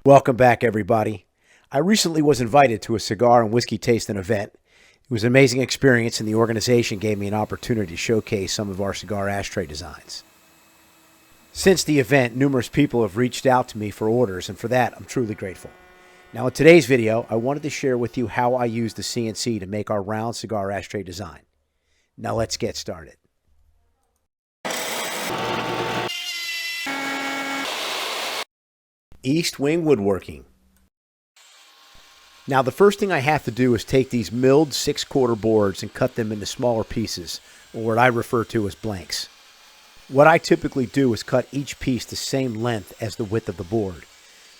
Welcome back, everybody. I recently was invited to a cigar and whiskey tasting event. It was an amazing experience, and the organization gave me an opportunity to showcase some of our cigar ashtray designs. Since the event, numerous people have reached out to me for orders, and for that, I'm truly grateful. Now, in today's video, I wanted to share with you how I use the CNC to make our round cigar ashtray design. Now, let's get started. East Wing Woodworking. Now, the first thing I have to do is take these milled 6/4 boards and cut them into smaller pieces, or what I refer to as blanks. What I typically do is cut each piece the same length as the width of the board.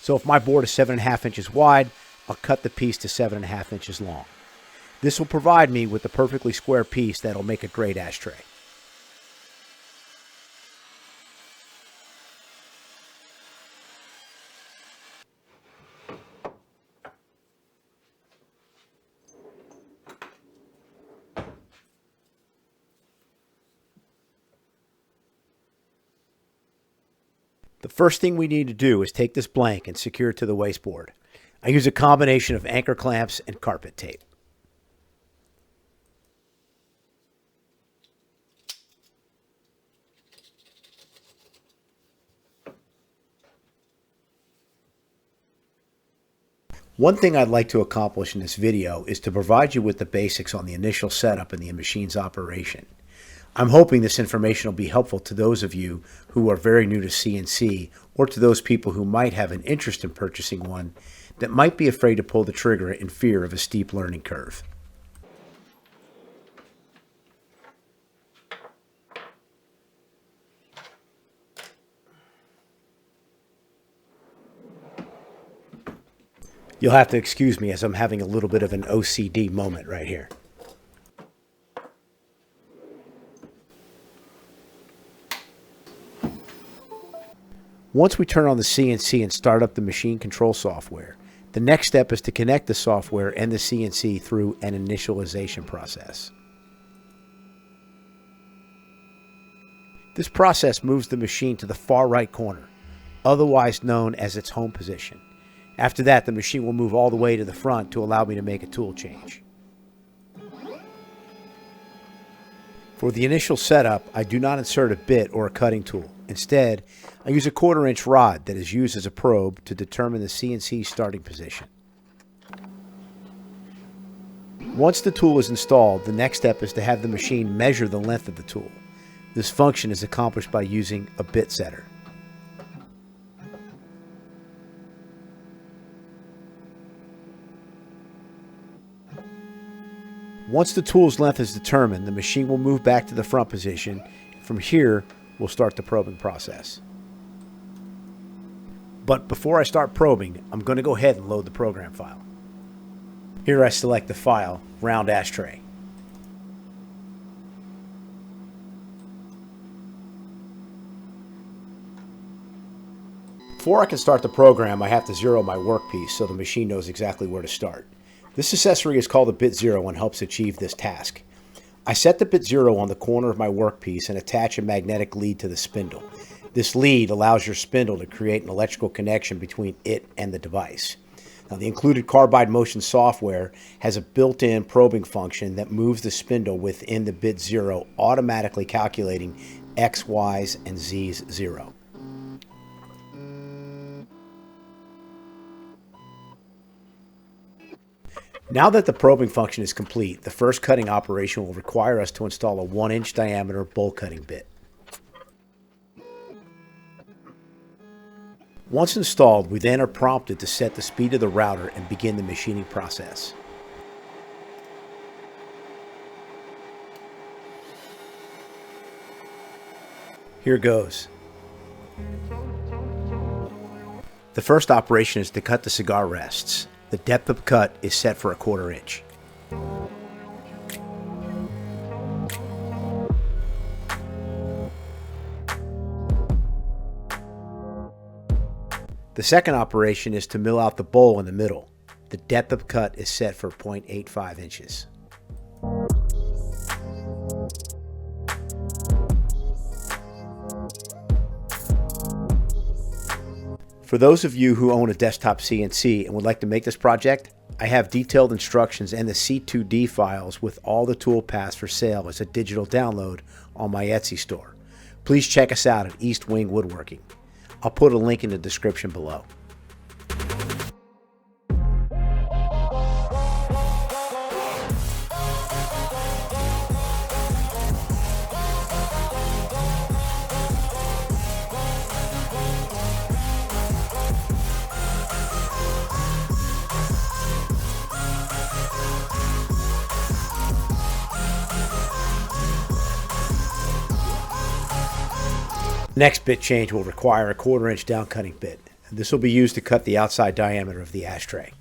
So if my board is 7.5 inches wide, I'll cut the piece to 7.5 inches long. This will provide me with a perfectly square piece that'll make a great ashtray. The first thing we need to do is take this blank and secure it to the wasteboard. I use a combination of anchor clamps and carpet tape. One thing I'd like to accomplish in this video is to provide you with the basics on the initial setup and the machine's operation. I'm hoping this information will be helpful to those of you who are very new to CNC, or to those people who might have an interest in purchasing one that might be afraid to pull the trigger in fear of a steep learning curve. You'll have to excuse me as I'm having a little bit of an OCD moment right here. Once we turn on the CNC and start up the machine control software, the next step is to connect the software and the CNC through an initialization process. This process moves the machine to the far right corner, otherwise known as its home position. After that, the machine will move all the way to the front to allow me to make a tool change. For the initial setup, I do not insert a bit or a cutting tool. Instead, I use a 1/4 inch rod that is used as a probe to determine the CNC starting position. Once the tool is installed, the next step is to have the machine measure the length of the tool. This function is accomplished by using a bit setter. Once the tool's length is determined, the machine will move back to the front position. From here, we'll start the probing process. But before I start probing, I'm going to go ahead and load the program file. Here I select the file, Round Ashtray. Before I can start the program, I have to zero my workpiece so the machine knows exactly where to start. This accessory is called a bit zero and helps achieve this task. I set the bit zero on the corner of my workpiece and attach a magnetic lead to the spindle. This lead allows your spindle to create an electrical connection between it and the device. Now, the included carbide motion software has a built-in probing function that moves the spindle within the bit zero, automatically calculating X, Y's, and Z's zero. Now that the probing function is complete, the first cutting operation will require us to install a 1-inch diameter bolt cutting bit. Once installed, we then are prompted to set the speed of the router and begin the machining process. Here goes. The first operation is to cut the cigar rests. The depth of cut is set for a 1/4 inch. The second operation is to mill out the bowl in the middle. The depth of cut is set for 0.85 inches. For those of you who own a Desktop CNC and would like to make this project, I have detailed instructions and the C2D files with all the tool paths for sale as a digital download on my Etsy store. Please check us out at East Wing Woodworking. I'll put a link in the description below. Next bit change will require a 1/4 inch down cutting bit. This will be used to cut the outside diameter of the ashtray.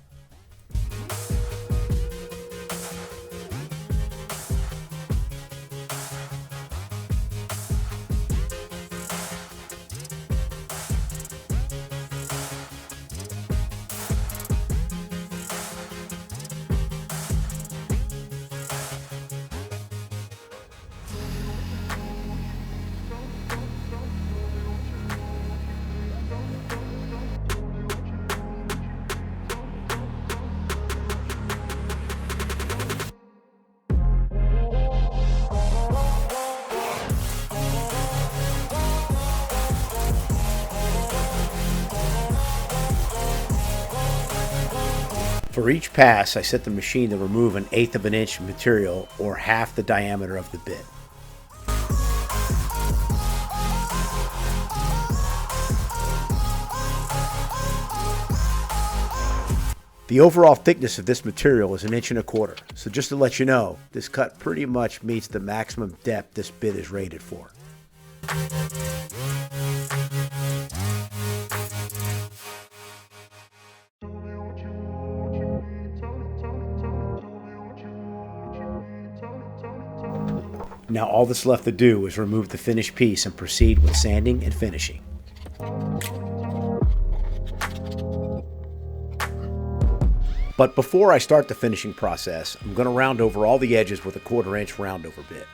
For each pass, I set the machine to remove 1/8 of an inch of material, or half the diameter of the bit. The overall thickness of this material is 1.25 inches, so just to let you know, this cut pretty much meets the maximum depth this bit is rated for. Now all that's left to do is remove the finished piece and proceed with sanding and finishing. But before I start the finishing process, I'm going to round over all the edges with a 1/4 inch round over bit.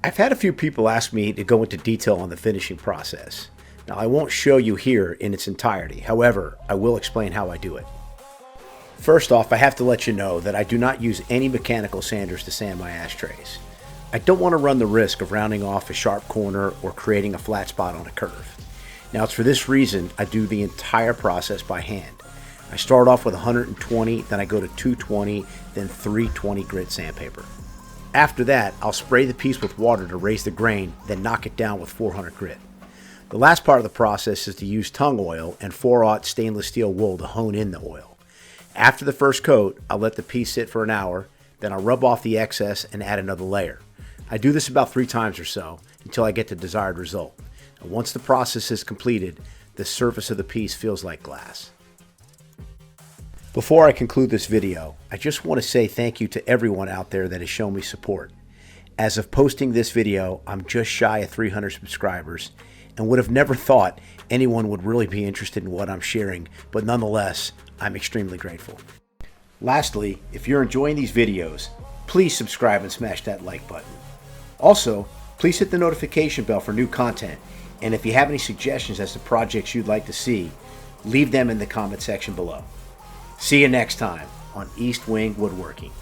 I've had a few people ask me to go into detail on the finishing process. Now I won't show you here in its entirety, however, I will explain how I do it. First off, I have to let you know that I do not use any mechanical sanders to sand my ashtrays. I don't want to run the risk of rounding off a sharp corner or creating a flat spot on a curve. Now it's for this reason I do the entire process by hand. I start off with 120, then I go to 220, then 320 grit sandpaper. After that, I'll spray the piece with water to raise the grain, then knock it down with 400 grit. The last part of the process is to use tongue oil and 4/0 stainless steel wool to hone in the oil. After the first coat, I'll let the piece sit for an hour, then I'll rub off the excess and add another layer. I do this about 3 times or so until I get the desired result. And once the process is completed, the surface of the piece feels like glass. Before I conclude this video, I just want to say thank you to everyone out there that has shown me support. As of posting this video, I'm just shy of 300 subscribers and would have never thought anyone would really be interested in what I'm sharing, but nonetheless, I'm extremely grateful. Lastly, if you're enjoying these videos, please subscribe and smash that like button. Also, please hit the notification bell for new content, and if you have any suggestions as to projects you'd like to see, leave them in the comment section below. See you next time on East Wing Woodworking.